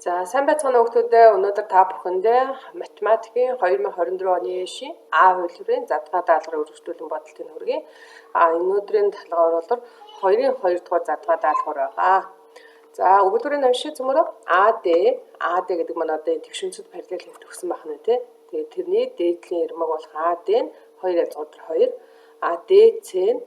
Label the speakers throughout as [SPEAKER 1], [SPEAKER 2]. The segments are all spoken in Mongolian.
[SPEAKER 1] За сайн байцгаана хүүхдүүдээ. Өнөөдөр та бүхэндээ математикийн 2024 оны шин А хувилбарын задгаа даалгаврын үргэлжлүүлэн бодолтыг хүргэе. Өнөөдрийн талгаар бол 2-ын 2 дугаар задгаа даалгавар байгаа. За өгүүлбэрийн уншиж зөмөрөө АД гэдэг маань одоо энэ тэгшинцэд параллел хэмт өгсөн байна тий. Тэгээд тэрний дээдлийн ирмэг болох АД нь 2 язгуур 2, АДЦ нь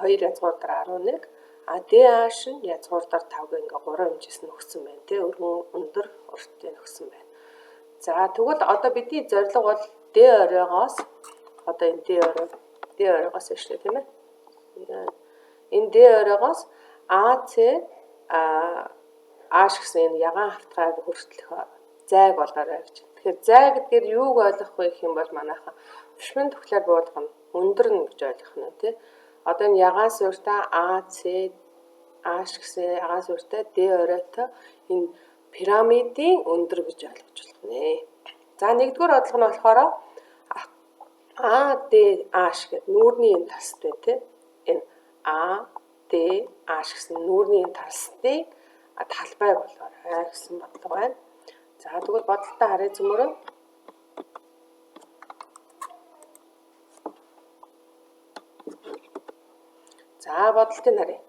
[SPEAKER 1] 2 язгуур 11, АДH нь язгуур 5 гэх ингээ 3 хэмжээс нь өгсөн байна тий. Өргөн өндөр уртыг өгсөн байна. За тэгвэл одоо бидний зорилго бол D оройгоос одоо энэ D оройгоос шүү дээ тийм ээ. Энэ D оройгоос AC H гэсэн энэ ягаан хавтгайг хүртэлх зайг болгоорой гэж. Тэгэхээр зай гэдгээр юуг ойлгох вэ гэх юм бол манайхан бишмэн төвлөр буулгах нь өндөр нь гэж ойлгох нь тий. Одоо энэ ягаан суурьтай AC H гэсэн ягаан суурьтай D оройтой энэ пирамидын өндөр гэж ойлгож болох нэ. За нэгдүгээр бодлого нь болохоор ADH гэдэг нүүрний энэ тастай тий. Энэ ADH гэсэн нүүрний энэ тастай талбай болгоорой гэсэн бодлого байна. За тэгвэл бодолтой харъя зөмөрөө. За бодолтыг харъя.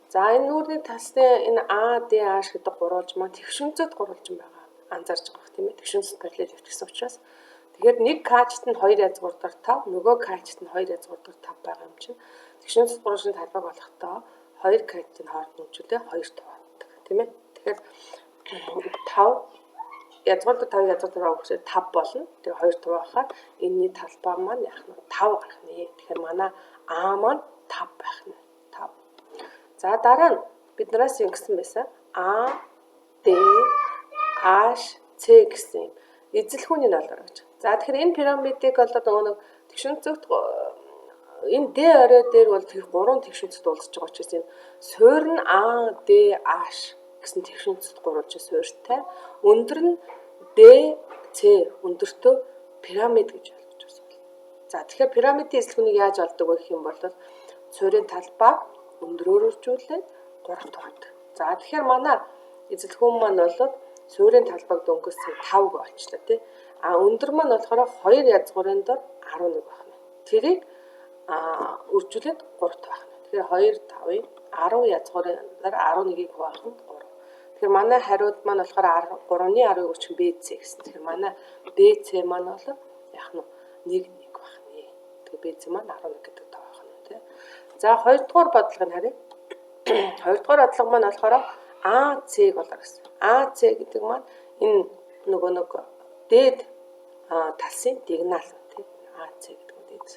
[SPEAKER 1] За энэ нүүрний тасны энэ ADH гэдэг гурвалж маань тэгшинцэд гурвалжин байгаа. Анзаарч байгаа хэрэг тийм ээ. Тэгшинцэд параллел хэвтгсэн учраас. Тэгэхээр нэг качт нь 2 язгуур 5, нөгөө качт нь 2 язгуур 5 байгаа юм чинь. Тэгшинцэд гурвалжин талбайг болохдоо 2 качтын хооронд нэмжүүлээ 2 тувааддаг тийм ээ. Тэгэхээр 5 язгуур 5 язгуур 5 өгсөөр 5 болно. Тэгээ 2 туваахаар энэний талбай маань яах нь 5 гарах нэ. Тэгэхээр манай А маань 5 байх нь. 5. За дараа нь биднээс ингэсэн байсан. А Д H C гэсэн эзэлхүүний ноолоор гэж. За тэгэхээр энэ пирамидыг бол нөгөө нэг тэгшинцэд энэ D орой дээр бол тэр 3 тэгшинцэд уулзж байгаа учраас энэ суурь нь A D H гэсэн тэгшинцэд гурвалж суурьтай. Өндөр нь D C өндөртөө пирамид гэж ойлгож байна. За тэгэхээр пирамидын эзэлхүүнийг яаж олдог вэ гэх юм бол суурийн талбайг өндөрөөр үржүүлээд 3 туваадаг. За тэгэхээр манай эзэлхүүн маань бол суурийн талбайг дөнгөсөн 5 гэж болчлаа тий. Өндөр маань болохоор 2 язгуурын дор 11 байна. Тэрийг үржүүлээд 3 туваах. Тэгэхээр 2 5-ыг 10 язгуурын дор 11-ийг хуваах нь 3. Тэгэхээр манай хариуд маань болохоор 3-ны 10-ыг өчгөн BC гэсэн. Тэгэхээр манай BC маань бол яах нь 1 байх нэ. Тэгэхээр BC маань 11 гэдэг туваах нь тий. За 2 дугаар бодлогыг харъя. 2 дугаар бодлого маань болохоор AC болоо гэсэн. AC гэдэг маань энэ нөгөө нэг дээд талсын дигнал тий. AC гэдэг нь дээд.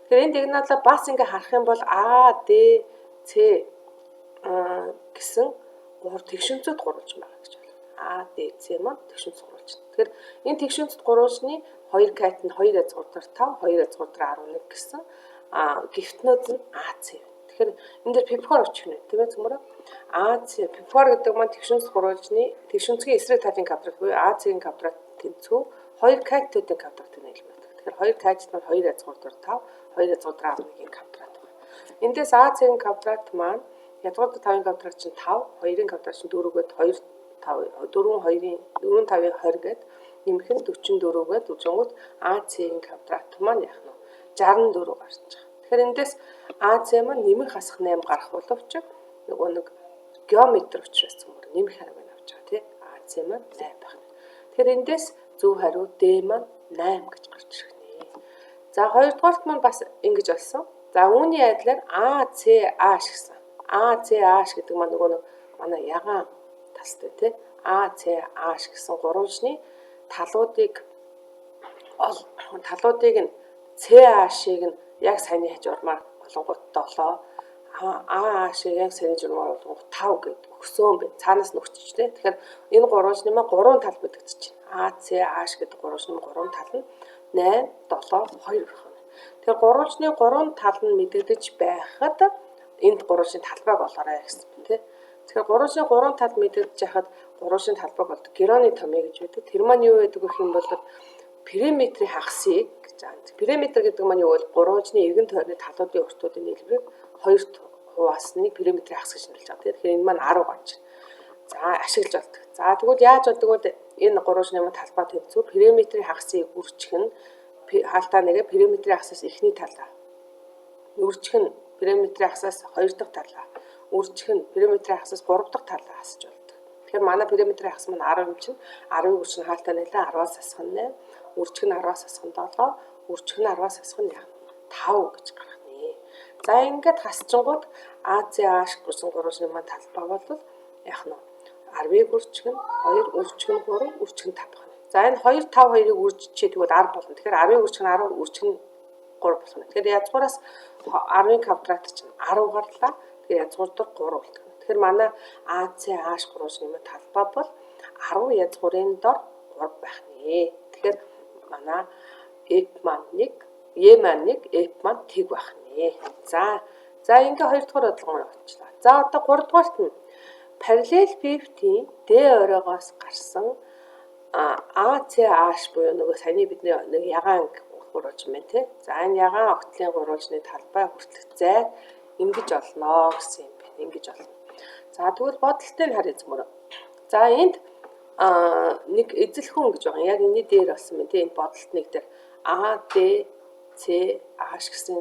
[SPEAKER 1] Тэгэхээр энэ дигналаа бас ингээ харах юм бол ADC гэсэн тэгшинцэд гурвалж байгаа гэж байна. ADC маань тэгшинцэд гурвалж. Тэгэхээр энэ тэгшинцэд гурвалжны 2 кат нь 2 язгуур 5, 2 язгуур 11 гэсэн гифтнүүд нь AC. Тэгэхээр энэ дээр пифагор очих нь тийм ээ зөмөрөө. AC пифагор гэдэг маань тэгшинцэд гурвалжны тэгшинцгийн эсрэг талын квадрат буюу AC-ийн квадрат тэнцүү 2 катуудын квадратыг нийлбэдэг. Тэгэхээр 2 кат нь 2 язгуур 5, 2 язгуур 11-ийн квадрат байна. Эндээс AC-ийн квадрат маань язгуур 5-ын квадрат чинь 5, 2-ын квадрат чинь 4 гээд 2 5 4 2-ын 4 5-ын 20 гээд нэмэх нь 44 гээд үзэнгүүт AC-ийн квадрат маань яах нь 64 гарч байгаа. Тэгэхээр эндээс AC маань нэмэх хасах 8 гарах боловч нөгөө нэг геометр учраас зөвхөн нэмэх хариуг авч байгаа тий. AC маань 8 байх. Тэгэхээр эндээс зөв хариу D маань 8 гэж гарч ирэх нэ. За 2 дугаарт маань бас ингэж болсон. За үүний адилаар ACH гэсэн. ACH гэдэг маань нөгөө нэг манай ягаан тастай тий. ACH гэсэн гурвалжны талуудыг нь CH-ыг нь яг саяны хажуурмаар болонгууд 7 AH-ыг яг саяны журмаар болгох 5 гэдэг өгсөн бэ. Цаанаас нь өгчөж тий. Тэгэхээр энэ гурвалжны маань 3 тал мэдэгдэж байна. ACH гэдэг гурвалжны 3 тал нь 8 7 2 байх нь. Тэгэхээр гурвалжны 3 тал нь мэдэгдэж байхад энд гурвалжны талбайг олоорой гэсэн тий. Тэгэхээр гурвалжны 3 тал мэдэгдэж байхад гурвалжны талбайг болдог. Героны томьёо гэж байдаг. Тэр маань юу байдаг гэх юм бол периметрийн хагасыг гэж байна. Периметр гэдэг маань юу вэ? Гурвалжны эргэн тойрны талуудын уртуудын нийлбэрийг 2 хуваасныг периметрийн хагас гэж нэрлэж байгаа. Тэгэхээр энэ маань 10 гарч. За ашиглаж болдог. За тэгвэл яаж болдог вэ? Энэ гурван юм талбай тэнцүү периметрийн хагасыг үржих нь хаалтаа нэгэ периметрийн хагасаас эхний талаа. Үржих нь периметрийн хагасаас хоёр дахь талаа. Үржих нь периметрийн хагасаас гурав дахь талаа хасж болдог. Тэгэхээр манай периметрийн хагас маань 10 юм чинь 10-ыг үржих нь хаалтаа нэлээ 10-аас асах нь 8, үржих нь 10-аас асах нь 7, үржих нь 10-аас асах нь 5 гэж гаргана. За ингээд хасчингууд АЦА шиг гурван гурван маань талбай бол яах нь 10-ыг үржих нь 2, үржих нь 3, үржих нь 5 байна. За энэ 2 5 2-ыг үржичээ тэгвэл 10 болно. Тэгэхээр 10-ыг үржих нь 10, үржих нь 3 болно. Тэгэхээр язгуураас 10-ын квадрат чинь 10 гарлаа. Тэгэхээр язгуур дээр 3 болдог. Тэгэхээр манай АЦА шиг гурван талбай бол 10 язгуурын дор 3 байх нэ. Тэгэхээр манай F маань 1, E маань 1, F маань тэг байх нэ. За ингээ 2 дугаар бодлого маань болчихлоо. За одоо 3 дугаарт нь параллел пивтийн D оройгоос гарсан АЦА буюу нөгөө саяны бидний нэг ягаан гурвалжин байна тий. За энэ ягаан огтлын гурвалжны талбай хүртэлх зай ингэж олно гэсэн юм байна. Ингэж олно. За тэгвэл бодолтыг харъя змөр. За энд нэг эзэлхэн гэж байгаа. Яг энэ дээр болсон байна тий. Энэ бодолт нэг дээр АДЦА гэсэн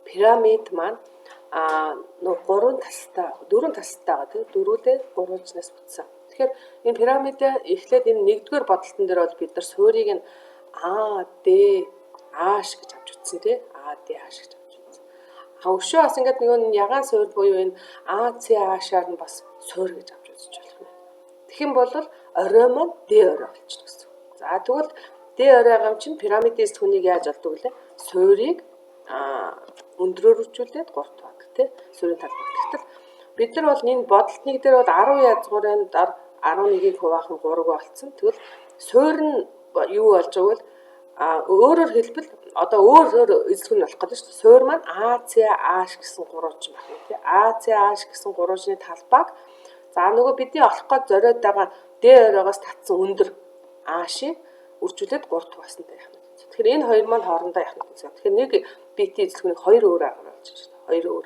[SPEAKER 1] пирамид маань нөгөө 4 талтай байгаа тийм дөрвөлээ гурвалжнаас бүтсэн. Тэгэхээр энэ пирамидаа эхлээд энэ нэгдүгээр бодолтон дээр бол бид нар суурийг нь АДАш гэж авч утсан тийм АДАш гэж авч утсан. Өшөө бас ингээд нөгөө ягаан суурь буюу энэ АЦАшаар нь бас суурь гэж авч үзэж болох юм. Тэгэх юм бол орой маань Д орой болчихно гэсэн. За тэгвэл Д оройгоо чинь пирамидын түүнийг яаж олдог вэ? Суурийг өндрөөр үржүүлээд 3 баг тий суурийн талбай. Гэтэл бид нар бол энэ бодолтныг дээр бол 10 язгуурын дор 11-ийг хуваах нь 3 болцсон. Тэгвэл суурь нь юу болж байгаа вэ? Өөрөөр хэлбэл одоо өөр эзлэх нь болох гэдэг шүү дээ. Суурь маань АЦАш гэсэн гурвалжин байна тий. АЦАш гэсэн гурвалжны талбайг за нөгөө бидний олох гээд зориод байгаа Д оройгоос татсан өндөр Ашийг үржүүлээд 3 тугаасантай яах нь. Тэгэхээр энэ хоёр маань хоорондоо яах нь. Тэгэхээр нэг битийн эзлэхний хоёр өөр арга болж байна шүү дээ. Хоёр өөр.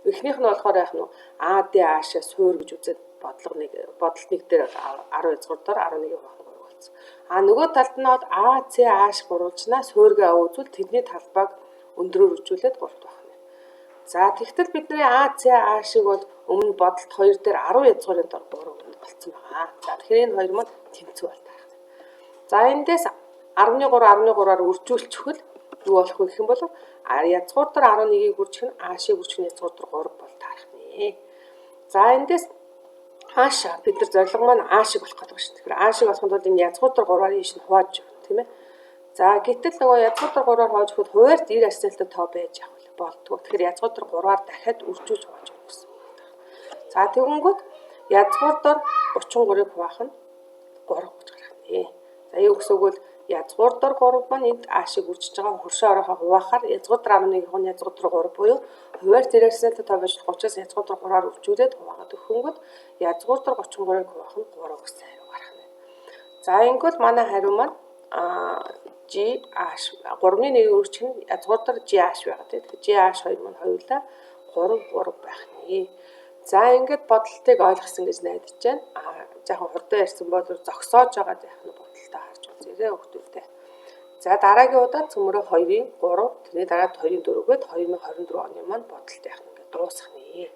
[SPEAKER 1] Эхнийх нь болохоор яах нь АДАшаа суурь гэж үзээд бодолт нэг дээр 10 язгуур дор 11-ийн хуваах нь 3 болсон. Нөгөө талд нь бол АЦАш гурвалжнаа суурьгаа үзвэл тэрний талбайг өндрөөр үржүүлээд 3 байх нь. За тэгтэл бидний АЦАшиг бол өмнө бодолт 2 дээр 10 язгуурын дор 3 болцсон байгаа. За тэгэхээр энэ хоёр маань тэнцүү бол таах. За эндээс 13-13-аар үржүүлчихвэл юу болох вэ гэх юм бол язгуур дээр 11-ийг үржих нь Ашиг үржих нь язгуур дээр 3 бол таарах нэ. За эндээс Аша бид нар зорилго маань Ашиг болох гэдэг шүү. Тэгэхээр Ашиг болоход бол энэ язгуур дээр 3-аар ийш нь хувааж өгнө тийм ээ. За гэтэл нөгөө язгуур дээр 3-аар хувааж өгөхөд хуваарь 90 астилтай тоо байж явах болдгоо. Тэгэхээр язгуур дээр 3-аар дахиад үржүүлж хувааж өгнө гэсэн. За тэгэнгүүт язгуур дээр 33-ыг хуваах нь 3 гэж гарах нэ. За юу гэсэн үг бол язгуур дор 3 маань энд Ашиг үржиж байгаа хөршөө оройхоо хуваахаар язгуур дор 11 хүн язгуур дор 3 буюу хуваарь зэрэгсэлтэй тоо байж 30-аас язгуур дор 3-аар үржүүлээд хуваагаад өгөхөнгөд язгуур дор 33-ыг хуваах нь 3 гэсэн хариу гарах нь. За ингэвэл манай хариу маань GH 3-ны 1 үржих нь язгуур дор GH байгаа тийм. GH 2 маань хоёулаа 3 байх нэ. За ингээд бодолтыг ойлгосон гэж найдаж байна. Жаахан хурдан ярьсан бол зогсоож байгаа яах нь бодолтой харж үзээрэй хүүхдүүдээ. За дараагийн удаа цөмөрөө 2-ын 3, тэрний дараа 2-ын 4-гээд 2024 оны маань бодолт яах нь ингээд дуусгах нэ.